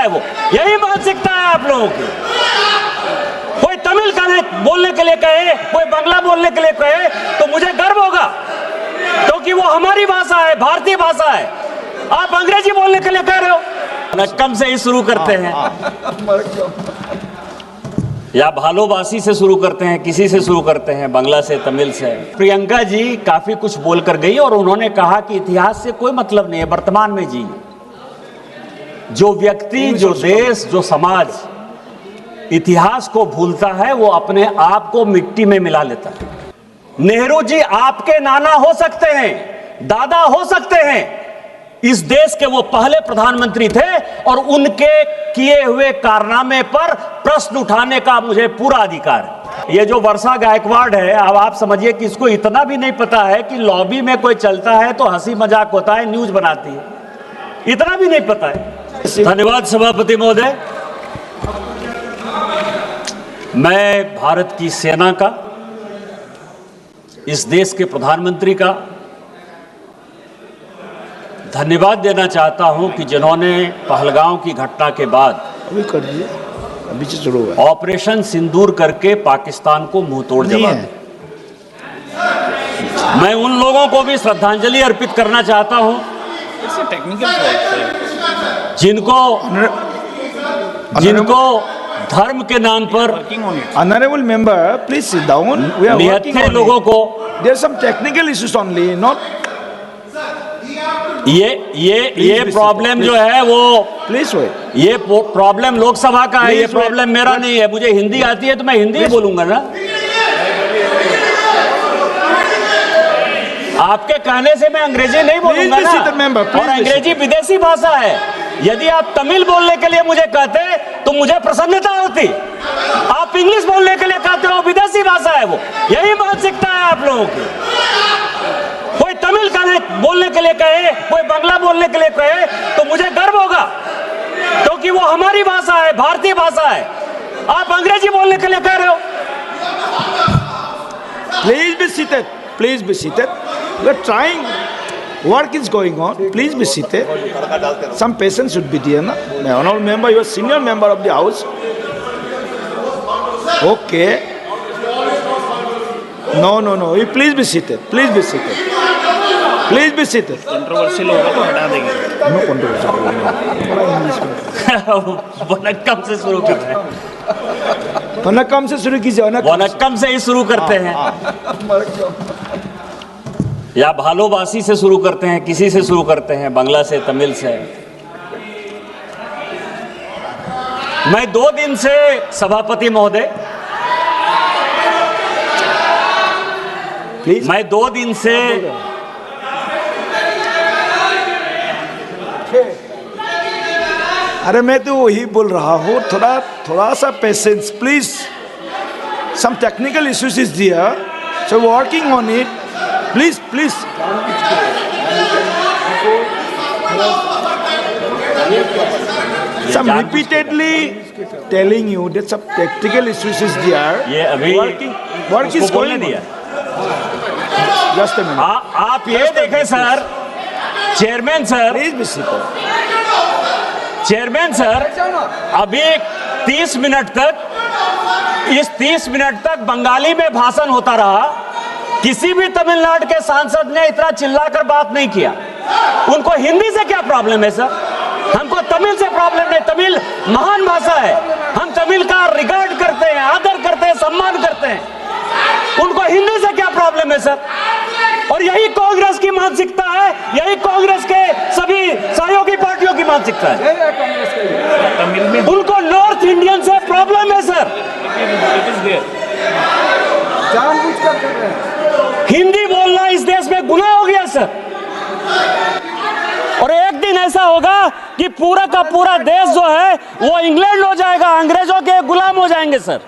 वो, यही मानसिकता है आप लोगों की। कोई तमिल बोलने के लिए कहे, कोई बांग्ला बोलने के लिए कहे तो मुझे गर्व होगा, क्योंकि वो हमारी भाषा है, भारतीय भाषा है। आप अंग्रेजी बोलने के लिए कह रहे हो। नक्कम से ही शुरू करते हैं या भालोबासी से शुरू करते हैं, किसी से शुरू करते हैं, बांग्ला से, तमिल से। प्रियंका जी काफी कुछ बोलकर गई और उन्होंने कहा कि इतिहास से कोई मतलब नहीं है, वर्तमान में जी। जो व्यक्ति, जो देश, जो समाज इतिहास को भूलता है वो अपने आप को मिट्टी में मिला लेता है। नेहरू जी आपके नाना हो सकते हैं, दादा हो सकते हैं, इस देश के वो पहले प्रधानमंत्री थे और उनके किए हुए कारनामे पर प्रश्न उठाने का मुझे पूरा अधिकार है। ये जो वर्षा गायकवाड़ है, अब आप समझिए कि इसको इतना भी नहीं पता है कि लॉबी में कोई चलता है तो हंसी मजाक होता है, न्यूज बनाती है, इतना भी नहीं पता है। धन्यवाद सभापति महोदय। मैं भारत की सेना का, इस देश के प्रधानमंत्री का धन्यवाद देना चाहता हूं कि जिन्होंने पहलगांव की घटना के बाद अभी चलो ऑपरेशन सिंदूर करके पाकिस्तान को मुंह तोड़ जवाब दिया। मैं उन लोगों को भी श्रद्धांजलि अर्पित करना चाहता हूं जिनको धर्म के नाम पर honourable member please sit down, we are working on लोगों को, there some technical issues only, not ये प्रॉब्लम जो है वो प्लीज वेट, ये प्रॉब्लम लोकसभा का है, ये प्रॉब्लम मेरा नहीं है। मुझे हिंदी आती है तो मैं हिंदी ही बोलूंगा ना। आपके कहने से मैं अंग्रेजी नहीं बोलूंगा ना, और अंग्रेजी विदेशी भाषा है। यदि आप तमिल बोलने के लिए मुझे कहते तो मुझे प्रसन्नता होती। आप इंग्लिश बोलने के लिए कहते हो, विदेशी भाषा है वो, यही मानसिकता है आप लोगों की। कोई तमिल बोलने के लिए कहे, कोई बांग्ला बोलने के लिए कहे तो मुझे गर्व होगा, क्योंकि वो हमारी भाषा है, भारतीय भाषा है। आप अंग्रेजी बोलने के लिए कह रहे हो। Please be seated, please be seated, we are trying, work is going on, please be seated, some patience should be there, na? Honorable member, you are senior member of the house, okay, no, you please be seated, please be seated, please be seated. Controversial होगा तो हटा देंगे। No controversial. Vanakkam से शुरू करते हैं, वनक्कम से शुरू कीजिए, वनक्कम से ही शुरू करते हैं या भालोबासी से शुरू करते हैं, किसी से शुरू करते हैं, बांग्ला से, तमिल से। मैं 2 दिन से सभापति महोदय, मैं 2 दिन से अरे मैं तो वही बोल रहा हूँ, थोड़ा सा patience please, some technical issues is there, so working on it, please some repeatedly telling you that some technical issues is there. ये अभी work is going on. Just a minute. आप ये देखें sir, chairman sir, please be seated, chairman sir, अभी 30 minute तक, इस 30 minute तक बंगाली में भाषण होता रहा। किसी भी तमिलनाडु के सांसद ने इतना चिल्लाकर बात नहीं किया। उनको हिंदी से क्या प्रॉब्लम है सर? हमको तमिल से प्रॉब्लम नहीं, तमिल महान भाषा है, हम तमिल का रिगार्ड करते हैं, आदर करते हैं, सम्मान करते हैं। उनको हिंदी से क्या प्रॉब्लम है सर? और यही कांग्रेस की मानसिकता है, यही कांग्रेस के सभी सहयोगी पार्टियों की मानसिकता है। उनको नॉर्थ इंडियन से प्रॉब्लम है सर, जानबूझकर कर रहे हैं। हिंदी बोलना इस देश में गुनाह हो गया सर। और एक दिन ऐसा होगा कि पूरा का पूरा देश जो है वो इंग्लैंड हो जाएगा, अंग्रेजों के गुलाम हो जाएंगे सर।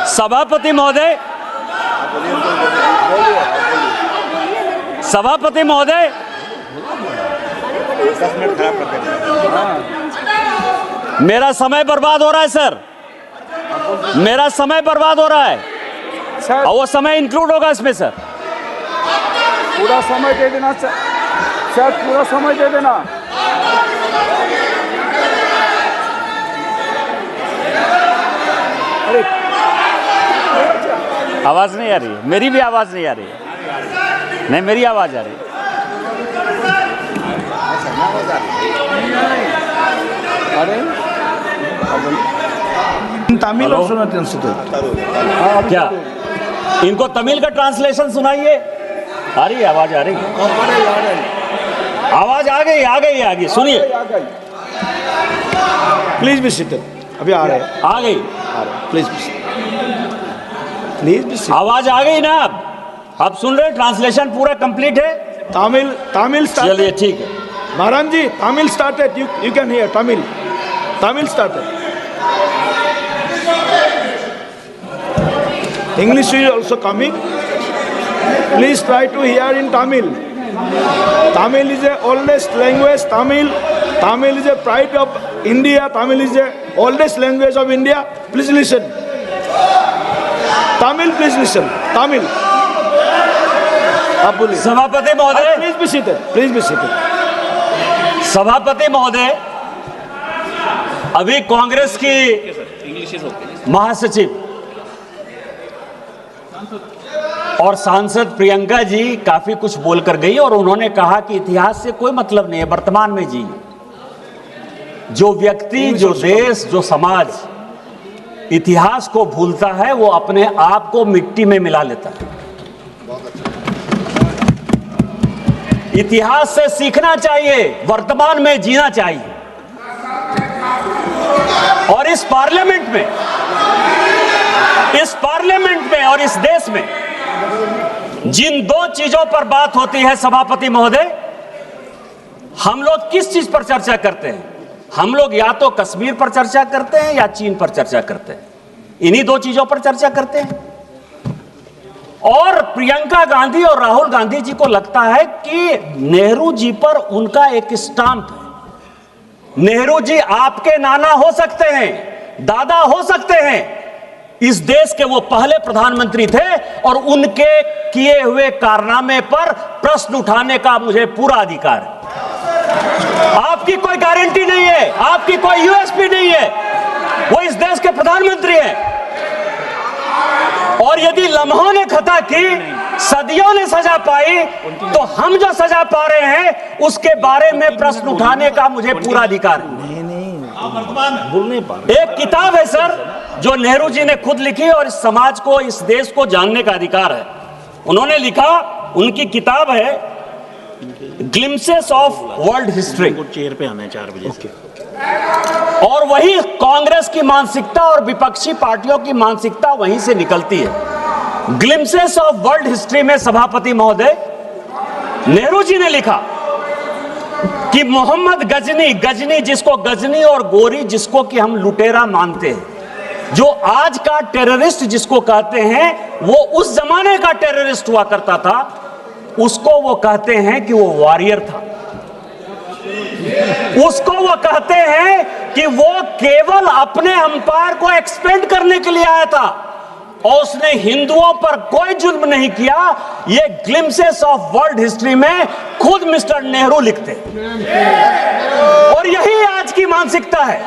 सभापति महोदय, सभापति महोदय, 10 मिनट खराब कर देंगे। मेरा समय बर्बाद हो रहा है सर, मेरा समय बर्बाद हो रहा है, और वो समय इंक्लूड होगा इसमें सर। पूरा समय दे देना सर, पूरा समय दे देना। अरे आवाज नहीं आ रही है, मेरी भी आवाज नहीं आ रही है। नहीं, मेरी आवाज आ रही है। अरे तमिल और सुना ट्रांसलेट। क्या इनको तमिल का ट्रांसलेशन सुनाइए। आ रही है, आवाज आ रही है, आवाज आ गई, सुनिए। Please be seated. अभी आ रहे हैं, आ गई, प्लीज बी सीटेड। आवाज आ गई ना। अब सुन रहे हैं, ट्रांसलेशन पूरा कंप्लीट है। तमिल चलिए ठीक है। Maran ji, Tamil started. You can hear Tamil started. English is also coming. Please try to hear in Tamil. Tamil is the oldest language. Tamil is a pride of India. Tamil is the oldest language of India. Please listen. Tamil, please listen. Tamil. आप बोलिए। सभापति महोदय, Please be seated. Please be seated. सभापति महोदय, अभी कांग्रेस की महासचिव और सांसद प्रियंका जी काफी कुछ बोलकर गई और उन्होंने कहा कि इतिहास से कोई मतलब नहीं है, वर्तमान में जी। जो व्यक्ति, जो देश, जो समाज इतिहास को भूलता है वो अपने आप को मिट्टी में मिला लेता है। इतिहास से सीखना चाहिए, वर्तमान में जीना चाहिए। और इस पार्लियामेंट में और इस देश में जिन दो चीजों पर बात होती है सभापति महोदय, हम लोग किस चीज पर चर्चा करते हैं? हम लोग या तो कश्मीर पर चर्चा करते हैं या चीन पर चर्चा करते हैं। इन्हीं दो चीजों पर चर्चा करते हैं। और प्रियंका गांधी और राहुल गांधी जी को लगता है कि नेहरू जी पर उनका एक स्टाम्प है। नेहरू जी आपके नाना हो सकते हैं, दादा हो सकते हैं, इस देश के वो पहले प्रधानमंत्री थे और उनके किए हुए कारनामे पर प्रश्न उठाने का मुझे पूरा अधिकार है। आपकी कोई गारंटी नहीं है, आपकी कोई यूएसपी नहीं है, वो इस देश के प्रधानमंत्री हैं। और यदि लम्हों ने खता की, सदियों ने सजा पाई, तो हम जो सजा पा रहे हैं उसके बारे में प्रश्न उठाने का मुझे पूरा अधिकार है। एक किताब है सर जो नेहरू जी ने खुद लिखी और इस समाज को, इस देश को जानने का अधिकार है। उन्होंने लिखा, उनकी किताब है glimpses of world history. Chair पे आना है 4 बजे। और वही कांग्रेस की मानसिकता और विपक्षी पार्टियों की मानसिकता वहीं से निकलती है। ग्लिम्पसेस ऑफ वर्ल्ड हिस्ट्री में सभापति महोदय, नेहरू जी ने लिखा कि मोहम्मद गजनी जिसको गजनी और गोरी जिसको कि हम लुटेरा मानते हैं, जो आज का टेररिस्ट जिसको कहते हैं, वो उस जमाने का टेररिस्ट हुआ करता था, उसको वो कहते हैं कि वो वॉरियर था। उसको वो कहते हैं कि वो केवल अपने अंपायर को एक्सपेंड करने के लिए आया था और उसने हिंदुओं पर कोई जुल्म नहीं किया। ये ग्लिम्पसेस ऑफ वर्ल्ड हिस्ट्री में खुद मिस्टर नेहरू लिखते। और यही आज की मानसिकता है।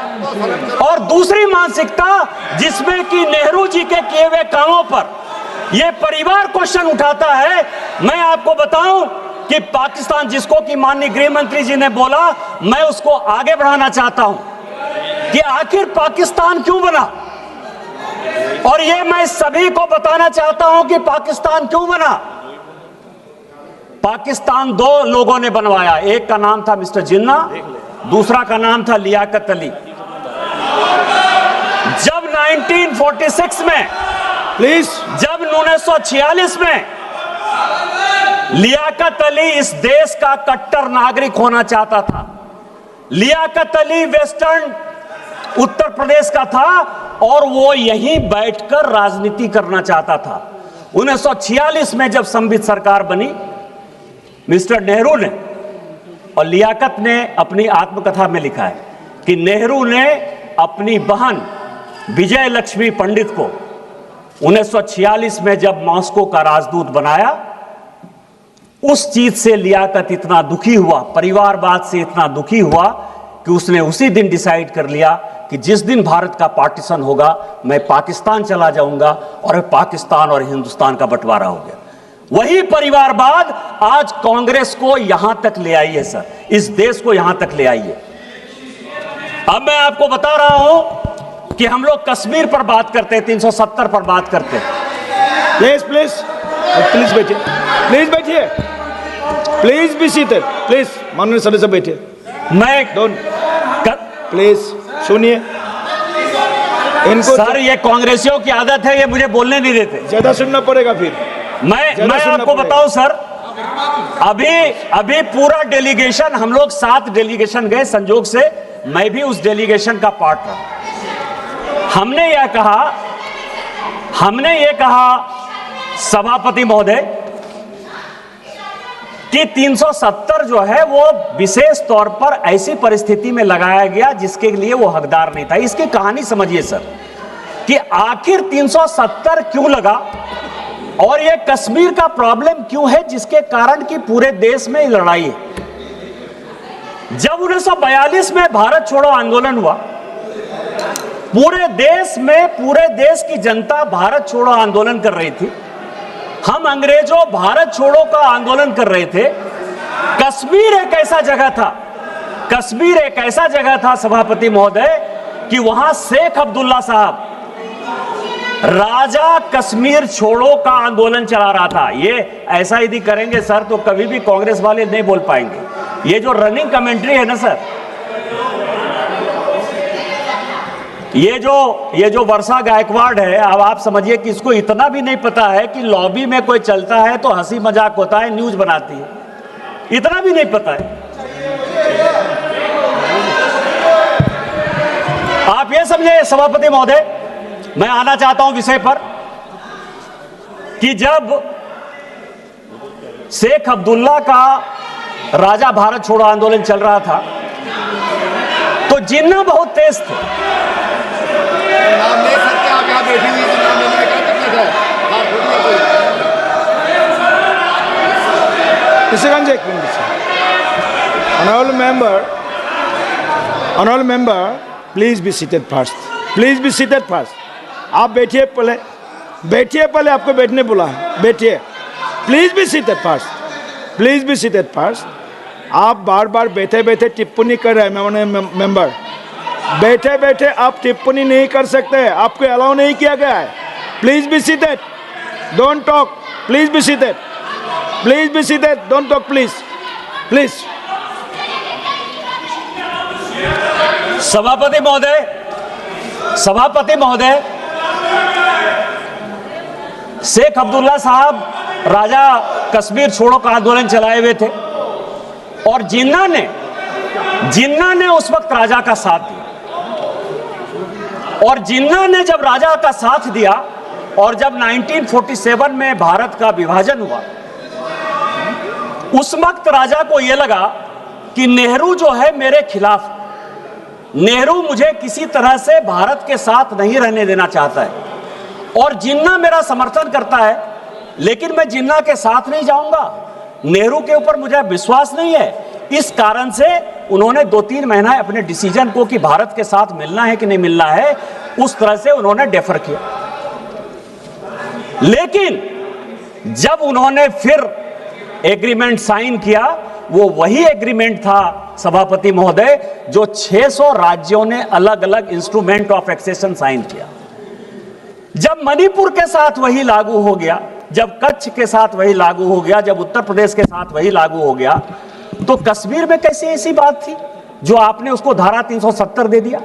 और दूसरी मानसिकता जिसमें कि नेहरू जी के किए हुए कामों पर यह परिवार क्वेश्चन उठाता है। मैं आपको बताऊं कि पाकिस्तान, जिसको कि माननीय गृह मंत्री जी ने बोला, मैं उसको आगे बढ़ाना चाहता हूं कि आखिर पाकिस्तान क्यों बना। और ये मैं सभी को बताना चाहता हूं कि पाकिस्तान क्यों बना। पाकिस्तान दो लोगों ने बनवाया, एक का नाम था मिस्टर जिन्ना, दूसरा का नाम था लियाकत अली। जब 1946 में, प्लीज, जब 1946 में लियाकत अली इस देश का कट्टर नागरिक होना चाहता था। लियाकत अली वेस्टर्न उत्तर प्रदेश का था और वो यहीं बैठकर राजनीति करना चाहता था। 1946 में जब संवित सरकार बनी, मिस्टर नेहरू ने और लियाकत ने अपनी आत्मकथा में लिखा है कि नेहरू ने अपनी बहन विजय लक्ष्मी पंडित को 1946 में जब मॉस्को का राजदूत बनाया, उस चीज से लियाकत इतना दुखी हुआ, परिवारवाद से इतना दुखी हुआ कि उसने उसी दिन डिसाइड कर लिया कि जिस दिन भारत का पार्टीशन होगा मैं पाकिस्तान चला जाऊंगा, और पाकिस्तान और हिंदुस्तान का बंटवारा हो गया। वही परिवारवाद आज कांग्रेस को यहां तक ले आई है सर, इस देश को यहां तक ले आई है। अब मैं आपको बता रहा हूं कि हम लोग कश्मीर पर बात करते हैं, 370 पर बात करते हैं। प्लीज प्लीज प्लीज बैठिए, प्लीज बैठिए, प्लीज बी सीटेड, प्लीज माननीय सदस्य बैठिए। मैं डोंट प्लीज सुनिए इनको। सर ये कांग्रेसियों की आदत है, ये मुझे बोलने नहीं देते। ज्यादा सुनना पड़ेगा फिर। मैं आपको बताऊं सर, अभी पूरा डेलीगेशन, हम लोग 7 डेलीगेशन गए, संजोग से मैं भी उस डेलीगेशन का पार्ट रहा। हमने ये कहा सभापति महोदय कि 370 जो है वो विशेष तौर पर ऐसी परिस्थिति में लगाया गया जिसके लिए वो हकदार नहीं था। इसकी कहानी समझिए सर कि आखिर 370 क्यों लगा और ये कश्मीर का प्रॉब्लम क्यों है जिसके कारण कि पूरे देश में लड़ाई है। जब 1942 में भारत छोड़ो आंदोलन हुआ, पूरे देश की जनता भारत छोड़ो आंदोलन कर रही थी। हम अंग्रेजों भारत छोड़ो का आंदोलन कर रहे थे। कश्मीर एक ऐसा जगह था सभापति महोदय कि वहां शेख अब्दुल्ला साहब राजा कश्मीर छोड़ो का आंदोलन चला रहा था। ये ऐसा यदि करेंगे सर तो कभी भी कांग्रेस वाले नहीं बोल पाएंगे। ये जो रनिंग कमेंट्री है ना सर, ये जो वर्षा गायकवाड़ है, अब आप समझिए कि इसको इतना भी नहीं पता है कि लॉबी में कोई चलता है तो हंसी मजाक होता है, न्यूज बनाती है, इतना भी नहीं पता है। आप ये समझे सभापति महोदय, मैं आना चाहता हूं विषय पर कि जब शेख अब्दुल्ला का राजा भारत छोड़ो आंदोलन चल रहा था तो जिन्ना बहुत तेज थे। नाम ले सकते हैं आप, यहाँ बैठी हुई तो नाम लेने में क्या दिक्कत है? बात होती है कोई। एक minute. Honourable member, please be seated first. आप बैठिए पहले आपको बैठने बोला है, बैठिए। Please be seated first. आप बार बार बैठे बैठे टिप्पणी कर रहे हैं मेंबर। बैठे बैठे आप टिप्पणी नहीं कर सकते, आपको अलाउ नहीं किया गया है। Please be seated, don't talk. Please be seated, don't talk please. सभापति महोदय, शेख अब्दुल्ला साहब राजा कश्मीर छोड़ो का आंदोलन चलाए हुए थे और जिन्ना ने उस वक्त राजा का साथ दिया। और जिन्ना ने जब राजा का साथ दिया और जब 1947 में भारत का विभाजन हुआ, उस वक्त राजा को यह लगा कि नेहरू जो है मेरे खिलाफ, नेहरू मुझे किसी तरह से भारत के साथ नहीं रहने देना चाहता है और जिन्ना मेरा समर्थन करता है, लेकिन मैं जिन्ना के साथ नहीं जाऊंगा, नेहरू के ऊपर मुझे विश्वास नहीं है। इस कारण से उन्होंने 2-3 महीना अपने डिसीजन को कि भारत के साथ मिलना है कि नहीं मिलना है, उस तरह से उन्होंने डेफर किया। लेकिन जब उन्होंने फिर एग्रीमेंट साइन किया, वो वही एग्रीमेंट था सभापति महोदय जो 600 राज्यों ने अलग अलग इंस्ट्रूमेंट ऑफ एक्सेशन साइन किया। जब मणिपुर के साथ वही लागू हो गया, जब कच्छ के साथ वही लागू हो गया, जब उत्तर प्रदेश के साथ वही लागू हो गया, तो कश्मीर में कैसे ऐसी बात थी जो आपने उसको धारा 370 दे दिया?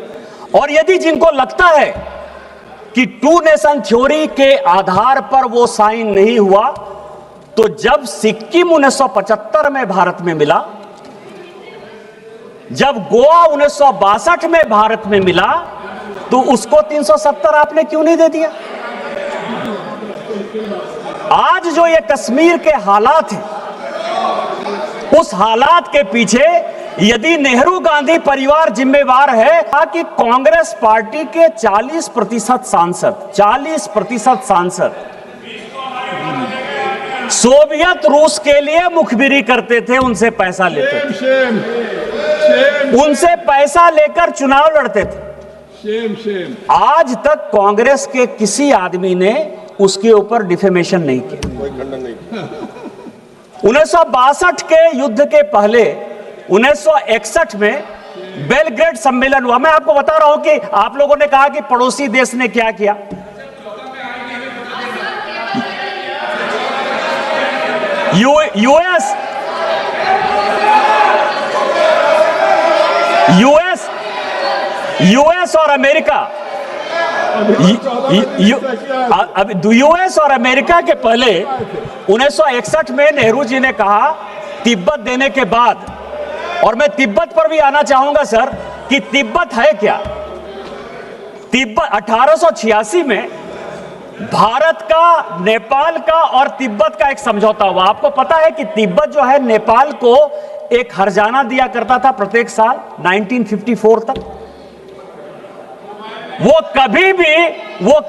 और यदि जिनको लगता है कि 2 नेशन थ्योरी के आधार पर वो साइन नहीं हुआ, तो जब सिक्किम 1975 में भारत में मिला, जब गोवा 1962 में भारत में मिला, तो उसको 370 आपने क्यों नहीं दे दिया? आज जो ये कश्मीर के हालात हैं, उस हालात के पीछे यदि नेहरू गांधी परिवार जिम्मेवार है कि कांग्रेस पार्टी के 40% सांसद सोवियत रूस के लिए मुखबिरी करते थे, उनसे पैसा लेते थे, उनसे पैसा लेकर चुनाव लड़ते थे। आज तक कांग्रेस के किसी आदमी ने उसके ऊपर डिफेमेशन नहीं किया। 1962 के युद्ध के पहले 1961 में बेलग्रेड सम्मेलन हुआ। मैं आपको बता रहा हूं कि आप लोगों ने कहा कि पड़ोसी देश ने क्या किया। यूएस और अमेरिका, यूएस और अमेरिका के पहले 1961 में नेहरू जी ने कहा तिब्बत देने के बाद, और मैं तिब्बत पर भी आना चाहूंगा सर कि तिब्बत है क्या। तिब्बत 1886 में भारत का, नेपाल का और तिब्बत का एक समझौता हुआ। आपको पता है कि तिब्बत जो है नेपाल को एक हर्जाना दिया करता था प्रत्येक साल 1954 तक। वो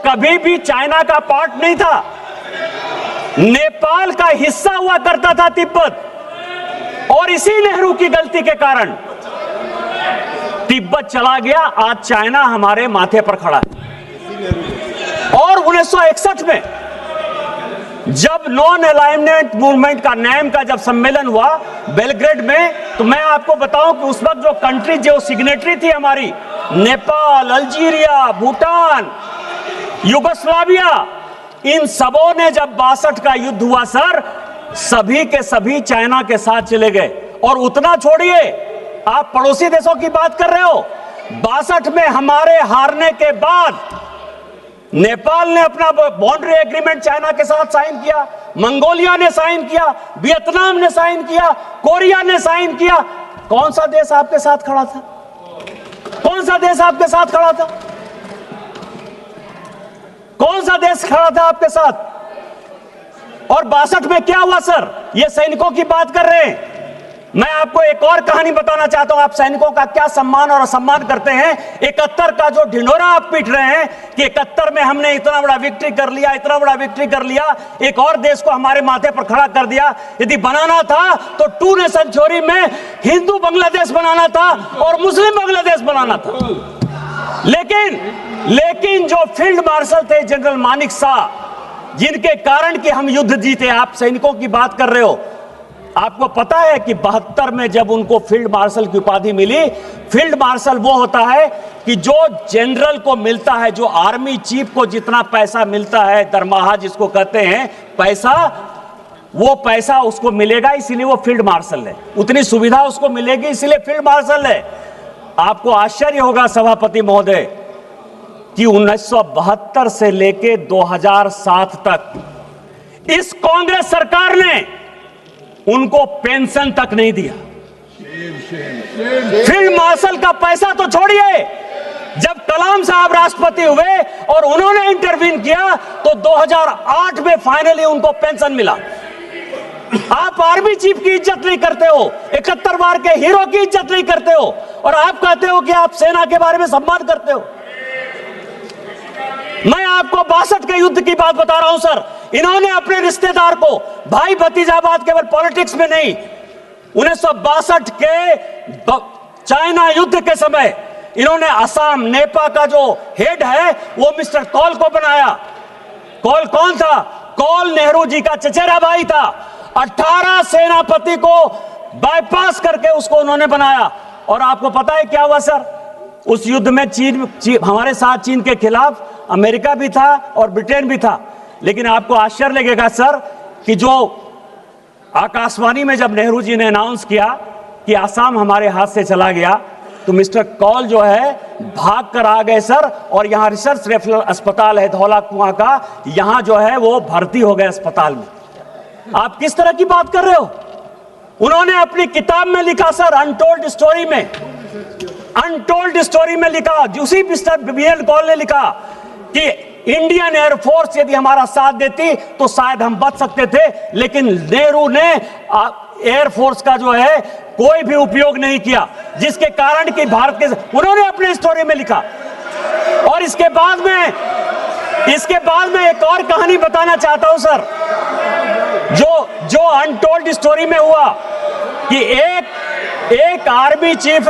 कभी भी चाइना का पार्ट नहीं था, नेपाल का हिस्सा हुआ करता था तिब्बत। और इसी नेहरू की गलती के कारण तिब्बत चला गया, आज चाइना हमारे माथे पर खड़ा है। और 1961 में जब नॉन अलाइनमेंट मूवमेंट का नैम का जब सम्मेलन हुआ बेलग्रेड में, तो मैं आपको बताऊं कि उस वक्त जो कंट्री जो सिग्नेटरी थी हमारी, नेपाल, अल्जीरिया, भूटान, युगोस्लाविया, इन सबों ने जब 62 का युद्ध हुआ सर, सभी के सभी चाइना के साथ चले गए। और उतना छोड़िए, आप पड़ोसी देशों की बात कर रहे हो, 62 में हमारे हारने के बाद नेपाल ने अपना बाउंड्री एग्रीमेंट चाइना के साथ साइन किया, मंगोलिया ने साइन किया, वियतनाम ने साइन किया, कोरिया ने साइन किया। कौन सा देश आपके साथ खड़ा था? कौन सा देश आपके साथ खड़ा था? कौन सा देश खड़ा था आपके साथ? और 62 में क्या हुआ सर? ये सैनिकों की बात कर रहे हैं। मैं आपको एक और कहानी बताना चाहता हूं, आप सैनिकों का क्या सम्मान और असम्मान करते हैं। 71 का जो ढिंढोरा आप पीट रहे हैं कि 71 में हमने इतना बड़ा विक्ट्री कर लिया, इतना बड़ा विक्ट्री कर लिया, एक और देश को हमारे माथे पर खड़ा कर दिया। यदि बनाना था तो 2 नेशन थ्योरी में हिंदू बांग्लादेश बनाना था और मुस्लिम बांग्लादेश बनाना था। लेकिन जो फील्ड मार्शल थे जनरल मानिक शाह, जिनके कारण कि हम युद्ध जीते, आप सैनिकों की बात कर रहे हो। आपको पता है कि 72 में जब उनको फील्ड मार्शल की उपाधि मिली, फील्ड मार्शल वो होता है कि जो जनरल को मिलता है, जो आर्मी चीफ को जितना पैसा मिलता है, दरमाहा जिसको कहते हैं पैसा, वो पैसा उसको मिलेगा, इसीलिए वो फील्ड मार्शल है। उतनी सुविधा उसको मिलेगी, इसीलिए फील्ड मार्शल है। आपको आश्चर्य होगा सभापति महोदय कि 1972 से लेके 2007 तक इस कांग्रेस सरकार ने उनको पेंशन तक नहीं दिया। फील्ड मार्शल का पैसा तो छोड़िए, जब कलाम साहब राष्ट्रपति हुए और उन्होंने इंटरवीन किया तो 2008 में फाइनली उनको पेंशन मिला। आप आर्मी चीफ की इज्जत नहीं करते हो, 71 बार के हीरो की इज्जत नहीं करते हो, और आप कहते हो कि आप सेना के बारे में सम्मान करते हो। मैं आपको 62 के युद्ध की बात बता रहा हूं सर। इन्होंने अपने रिश्तेदार को, भाई भतीजावाद केवल पॉलिटिक्स में नहीं, 1962 के चाइना युद्ध के समय इन्होंने असम नेपा का जो हेड है वो मिस्टर कॉल को बनाया। कॉल कौन था? कॉल नेहरू जी का चचेरा भाई था। 18 सेनापति को बाईपास करके उसको उन्होंने बनाया। और आपको पता है क्या हुआ सर? उस युद्ध में चीन हमारे साथ, चीन के खिलाफ अमेरिका भी था और ब्रिटेन भी था। लेकिन आपको आश्चर्य लगेगा सर कि जो आकाशवाणी में जब नेहरू जी ने अनाउंस किया कि आसाम हमारे हाथ से चला गया, तो मिस्टर कॉल जो है भाग कर आ गए सर, और यहां रिसर्च रेफरल अस्पताल है धौला कुआं का, यहां जो है वो भर्ती हो गए अस्पताल में। आप किस तरह की बात कर रहे हो? उन्होंने अपनी किताब में लिखा सर, अनटोल्ड स्टोरी में लिखा, उसी मिस्टर बीएन कॉल ने लिखा कि इंडियन एयरफोर्स यदि हमारा साथ देती तो शायद हम बच सकते थे, लेकिन नेहरू ने एयरफोर्स का जो है कोई भी उपयोग नहीं किया, जिसके कारण कि भारत के, उन्होंने अपने स्टोरी में लिखा। और इसके बाद में एक और कहानी बताना चाहता हूं सर। जो अनटोल्ड स्टोरी में हुआ कि एक आर्मी चीफ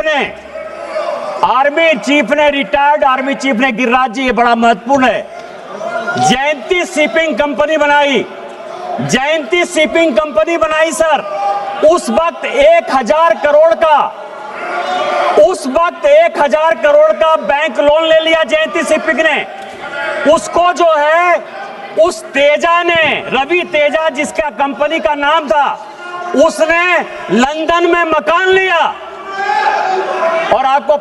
ने रिटायर्ड आर्मी चीफ ने, गिरिराज जी ये बड़ा महत्वपूर्ण है, जयंती शिपिंग कंपनी बनाई सर। उस वक्त 1000 करोड़ का बैंक लोन ले लिया जयंती शिपिंग ने। उसको जो है उस तेजा ने, रवि तेजा जिसका कंपनी का नाम था, उसने लंदन में मकान लिया। और आपको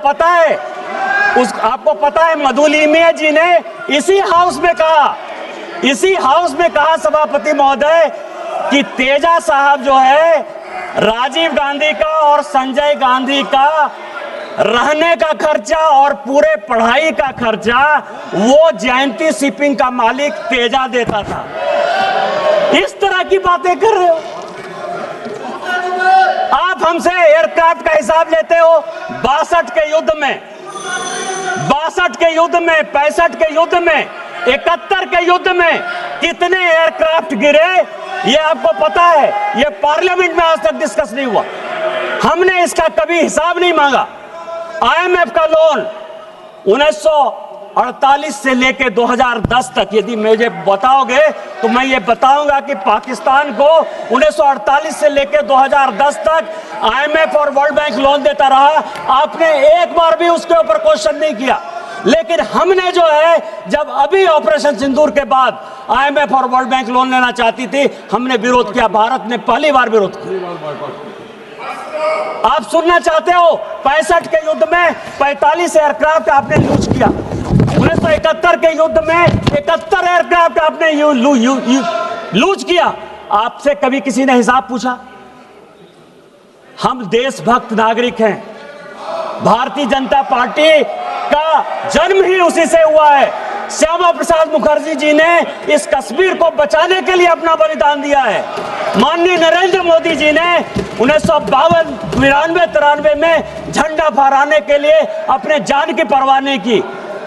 पता है मधुलिमिया जी ने इसी हाउस में कहा सभापति महोदय कि तेजा साहब जो है राजीव गांधी का और संजय गांधी का रहने का खर्चा और पूरे पढ़ाई का खर्चा वो जयंती शिपिंग का मालिक तेजा देता था। इस तरह की बातें कर रहे हो आप। हमसे एयरक्राफ्ट का हिसाब लेते हो। 62 के युद्ध में, 65 के युद्ध में, 71 के युद्ध में कितने एयरक्राफ्ट गिरे ये आपको पता है। ये पार्लियामेंट में आज तक डिस्कस नहीं हुआ। हमने इसका कभी हिसाब नहीं मांगा। IMF का लोन 1948 से लेकर 2010 तक यदि मुझे बताओगे तो मैं ये बताऊंगा कि पाकिस्तान को 1948 से लेकर 2010 तक IMF और वर्ल्ड बैंक लोन देता रहा। आपने एक बार भी उसके ऊपर क्वेश्चन नहीं किया। लेकिन हमने जो है, जब अभी ऑपरेशन सिंदूर के बाद IMF और वर्ल्ड बैंक लोन लेना चाहती थी, हमने विरोध किया। भारत ने पहली बार विरोध किया। आप सुनना चाहते हो 65 के युद्ध में 45 एयरक्राफ्ट आपने लूज किया। 1971 के युद्ध में 71 एयरक्राफ्ट आपने लूज किया। आपसे कभी किसी ने हिसाब पूछा? हम देशभक्त नागरिक हैं। भारतीय जनता पार्टी का जन्म ही उसी से हुआ है। श्यामा प्रसाद मुखर्जी जी ने इस कश्मीर को बचाने के लिए अपना बलिदान दिया है। माननीय नरेंद्र मोदी जी ने 1952, 93 में झंडा फहराने के लिए अपने जान की परवाह नहीं की।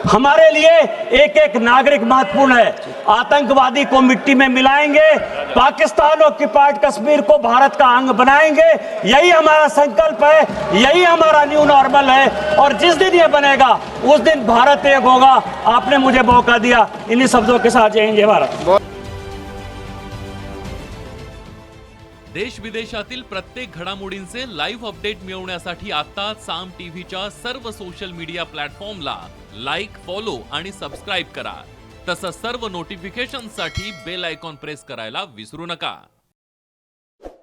हमारे लिए एक एक नागरिक महत्वपूर्ण है। आतंकवादी को मिट्टी में मिलाएंगे, पाकिस्तान ऑक्युपाइड कश्मीर को भारत का अंग बनाएंगे। यही हमारा संकल्प है, यही हमारा न्यू नॉर्मल है। और जिस दिन ये बनेगा उस दिन भारत एक होगा। आपने मुझे मौका दिया। इन्हीं शब्दों के साथ जय हिंद जय भारत। देश विदेशातील प्रत्येक घडामोडींचे लाईव्ह अपडेट मिळवण्यासाठी आता साम टीव्हीच्या सर्व सोशल मीडिया प्लॅटफॉर्मला लाईक, फॉलो आणि सबस्क्राईब करा। तसंच सर्व नोटिफिकेशनसाठी बेल आयकॉन प्रेस करायला विसरू नका।